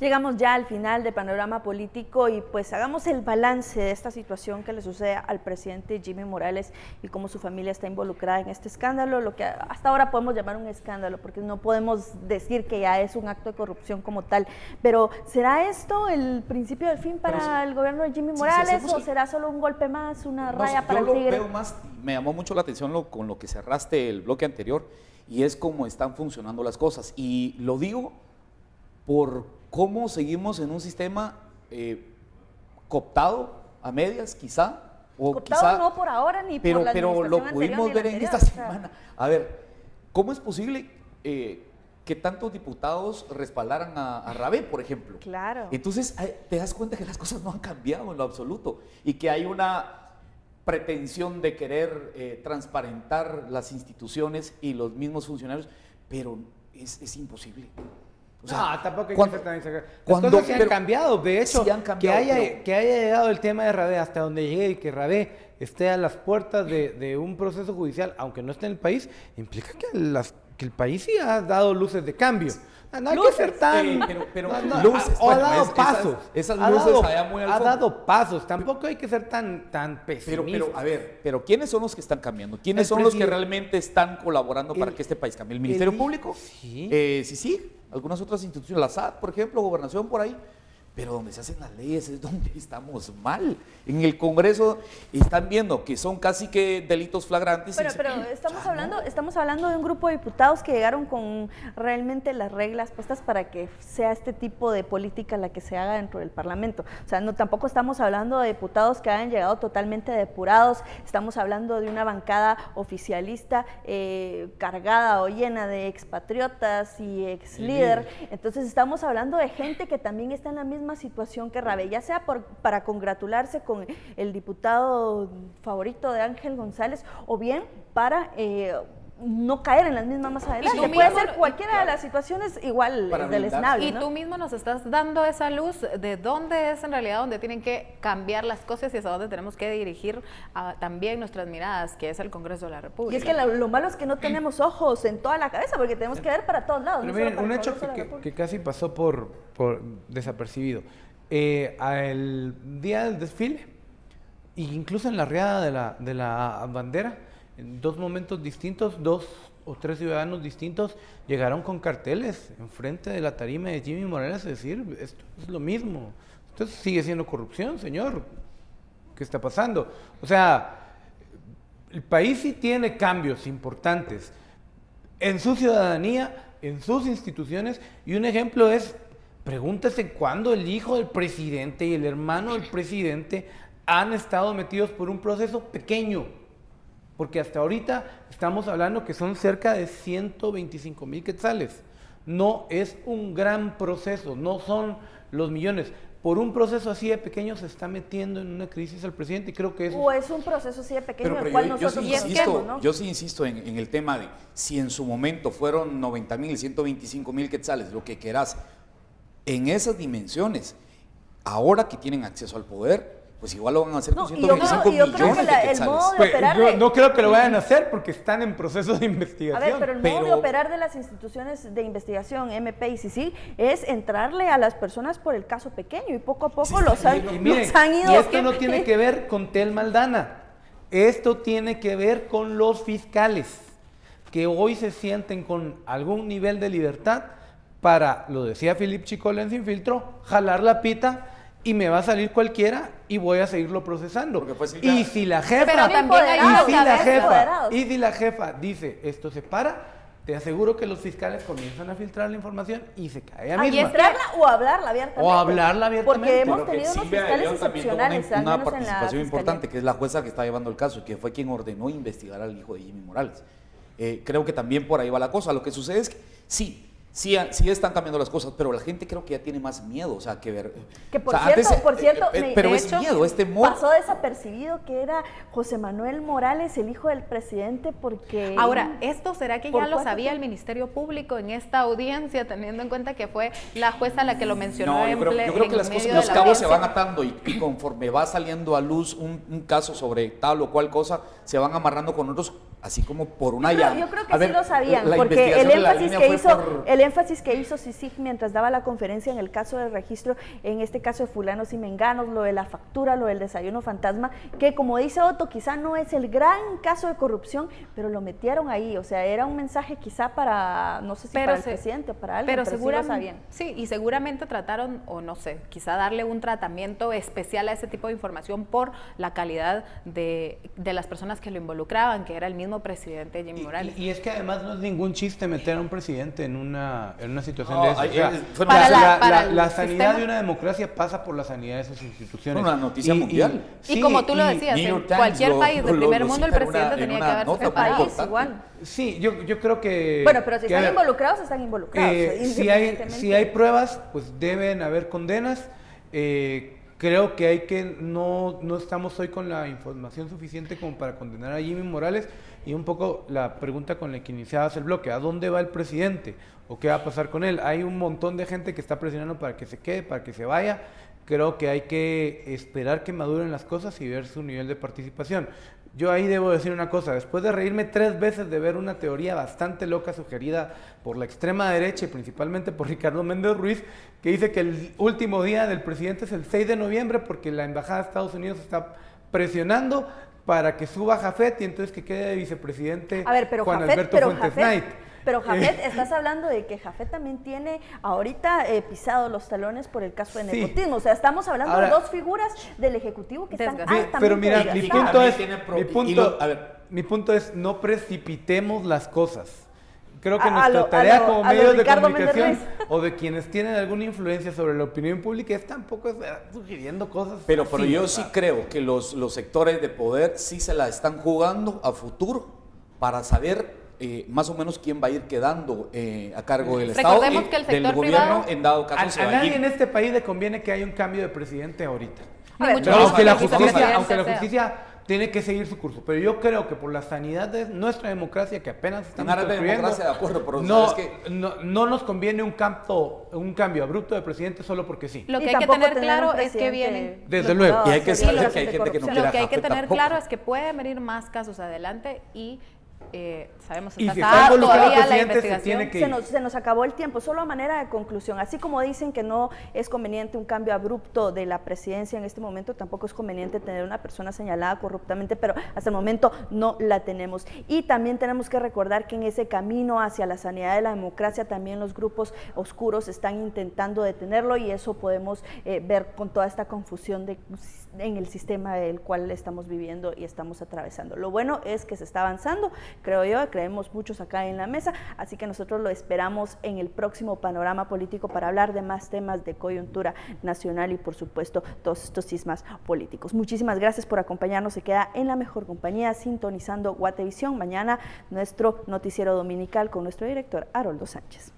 Llegamos ya al final del panorama político y pues hagamos el balance de esta situación que le sucede al presidente Jimmy Morales y cómo su familia está involucrada en este escándalo, lo que hasta ahora podemos llamar un escándalo, porque no podemos decir que ya es un acto de corrupción como tal, pero ¿será esto el principio del fin para el gobierno de Jimmy Morales o será solo un golpe más, una raya para el tigre? Yo lo veo más, me llamó mucho la atención con lo que cerraste el bloque anterior, y es cómo están funcionando las cosas, y lo digo por cómo seguimos en un sistema cooptado a medias, quizá, o cooptado quizá, no por ahora ni por la pero lo pudimos ver en esta semana. A ver, ¿cómo es posible que tantos diputados respaldaran a Rabé, por ejemplo? Claro. Entonces te das cuenta que las cosas no han cambiado en lo absoluto y que hay una pretensión de querer transparentar las instituciones y los mismos funcionarios, pero es imposible. O sea, no, tampoco hay que ser tan exagerado. Las cosas se han cambiado. De hecho, sí han cambiado, que haya llegado el tema de Rabé hasta donde llegue y que Rabé esté a las puertas de un proceso judicial, aunque no esté en el país, implica que el país sí ha dado luces de cambio. No hay que ser tan... luces. O ha dado pasos. Esas luces allá muy al fondo. Ha dado pasos. Tampoco hay que ser tan pesimista. Pero, a ver, ¿quiénes son los que están cambiando? ¿Quiénes son los que realmente están colaborando para que este país cambie? ¿El Ministerio Público? Sí. Sí. Algunas otras instituciones, la SAT, por ejemplo, Gobernación, por ahí. Pero donde se hacen las leyes es donde estamos mal. En el Congreso están viendo que son casi que delitos flagrantes. Pero estamos hablando de un grupo de diputados que llegaron con realmente las reglas puestas para que sea este tipo de política la que se haga dentro del Parlamento. O sea, tampoco estamos hablando de diputados que hayan llegado totalmente depurados, estamos hablando de una bancada oficialista cargada o llena de expatriotas y ex líder. Entonces estamos hablando de gente que también está en la misma situación que Rabé, ya sea para congratularse con el diputado favorito de Ángel González o bien para no caer en las mismas más adelante. Puede ser cualquiera de las situaciones igual deleznable. Y tú mismo nos estás dando esa luz de dónde es en realidad donde tienen que cambiar las cosas y hacia dónde tenemos que dirigir también nuestras miradas, que es el Congreso de la República. Y es que lo malo es que no tenemos ojos en toda la cabeza, porque tenemos que ver para todos lados. Pero miren, un hecho que casi pasó por desapercibido. El día del desfile, e incluso en la riada de la bandera, en dos momentos distintos, 2 o 3 ciudadanos distintos llegaron con carteles enfrente de la tarima de Jimmy Morales a decir, esto es lo mismo, esto sigue siendo corrupción, señor, ¿qué está pasando? O sea, el país sí tiene cambios importantes en su ciudadanía, en sus instituciones, y un ejemplo es, pregúntese cuándo el hijo del presidente y el hermano del presidente han estado metidos por un proceso pequeño. Porque hasta ahorita estamos hablando que son cerca de 125,000 quetzales. No es un gran proceso, no son los millones. Por un proceso así de pequeño se está metiendo en una crisis el presidente y creo que eso... O es un proceso así de pequeño pero el cual nosotros ¿no? Yo sí insisto en el tema de si en su momento fueron 90,000, 125,000 quetzales, lo que quieras, en esas dimensiones, ahora que tienen acceso al poder, pues igual lo van a hacer con 125 millones de quetzales. El modo de operar yo no creo que lo vayan a hacer porque están en proceso de investigación. A ver, pero el modo de operar de las instituciones de investigación, MP y CICI, es entrarle a las personas por el caso pequeño y poco a poco los han ido... Y esto no tiene que ver con Tel Maldana, esto tiene que ver con los fiscales que hoy se sienten con algún nivel de libertad para, lo decía Philip Chicola en Sin Filtro, jalar la pita y me va a salir cualquiera y voy a seguirlo procesando. Y si la jefa dice esto se para, te aseguro que los fiscales comienzan a filtrar la información y se cae a misma. Administrarla o hablarla abiertamente. O hablarla abiertamente. Porque hemos tenido unos fiscales excepcionales. Una participación importante, que es la jueza que está llevando el caso, que fue quien ordenó investigar al hijo de Jimmy Morales. Creo que también por ahí va la cosa. Lo que sucede es que sí están cambiando las cosas, pero la gente creo que ya tiene más miedo, o sea, que ver... Que por cierto, pero es miedo, es temor. Pasó desapercibido que era José Manuel Morales, el hijo del presidente, porque... Ahora, ¿esto será que ya lo sabía el Ministerio Público en esta audiencia, teniendo en cuenta que fue la jueza la que lo mencionó? No, yo creo que las cosas, los cabos se van atando y conforme va saliendo a luz un caso sobre tal o cual cosa, se van amarrando con otros, así como por una llave. Yo creo que sí lo sabían, porque el el énfasis que hizo CICIG mientras daba la conferencia en el caso del registro, en este caso de fulanos y menganos, lo de la factura, lo del desayuno fantasma, que como dice Otto, quizá no es el gran caso de corrupción, pero lo metieron ahí, o sea, era un mensaje quizá para, no sé si para el presidente o para alguien, pero sí lo sabían. Sí, y seguramente trataron, o no sé, quizá darle un tratamiento especial a ese tipo de información por la calidad de las personas que lo involucraban, que era el mismo presidente Jimmy Morales. Y es que además no es ningún chiste meter a un presidente en una situación No, de eso. O para sea, el la sanidad sistema de una democracia pasa por la sanidad de sus instituciones. Fue una noticia mundial. Y como tú lo decías, New en York Times cualquier país del primer mundo el cita en presidente en tenía que una haberse nota muy preparado. País, igual. Sí, yo creo que... Bueno, pero si que, están involucrados, están involucrados. Si hay pruebas, pues deben haber condenas. Creo que no estamos hoy con la información suficiente como para condenar a Jimmy Morales, y un poco la pregunta con la que iniciabas el bloque: ¿a dónde va el presidente? ¿O qué va a pasar con él? Hay un montón de gente que está presionando para que se quede, para que se vaya. Creo que hay que esperar que maduren las cosas y ver su nivel de participación. Yo ahí debo decir una cosa: después de reírme 3 veces de ver una teoría bastante loca sugerida por la extrema derecha y principalmente por Ricardo Méndez Ruiz, que dice que el último día del presidente es el 6 de noviembre porque la embajada de Estados Unidos está presionando para que suba Jafet y entonces que quede de vicepresidente Juan Alberto Fuentes Knight. Pero Jafet, estás hablando de que Jafet también tiene ahorita pisado los talones por el caso de nepotismo. O sea, estamos hablando de dos figuras del Ejecutivo que están altamente pero mira, desgastadas. mi punto es no precipitemos las cosas. Creo que nuestra tarea como medios de comunicación o de quienes tienen alguna influencia sobre la opinión pública es tampoco sugiriendo cosas. Pero yo sí creo que los sectores de poder sí se la están jugando a futuro para saber más o menos quién va a ir quedando a cargo del Estado y que el sector del gobierno privado, en dado caso. A nadie en este país le conviene que haya un cambio de presidente ahorita. Aunque la justicia tiene que seguir su curso, pero yo creo que por la sanidad de nuestra democracia, que apenas estamos construyendo, de acuerdo, pero no nos conviene un cambio abrupto de presidente solo porque sí. Lo que hay que tener claro es que vienen... Desde luego. Y hay que saber que hay gente que no quiere. Lo que hay que tener claro es que pueden venir más casos adelante y sabemos que está todavía la investigación. Se nos acabó el tiempo. Solo a manera de conclusión, así como dicen que no es conveniente un cambio abrupto de la presidencia en este momento, tampoco es conveniente tener una persona señalada corruptamente, pero hasta el momento no la tenemos. Y también tenemos que recordar que en ese camino hacia la sanidad de la democracia también los grupos oscuros están intentando detenerlo, y eso podemos ver con toda esta confusión en el sistema del cual estamos viviendo y estamos atravesando. Lo bueno es que se está avanzando, creo yo, creemos muchos acá en la mesa, así que nosotros lo esperamos en el próximo Panorama Político para hablar de más temas de coyuntura nacional y por supuesto todos estos sismas políticos. Muchísimas gracias por acompañarnos, se queda en la mejor compañía sintonizando Guatevisión. Mañana nuestro noticiero dominical con nuestro director Haroldo Sánchez.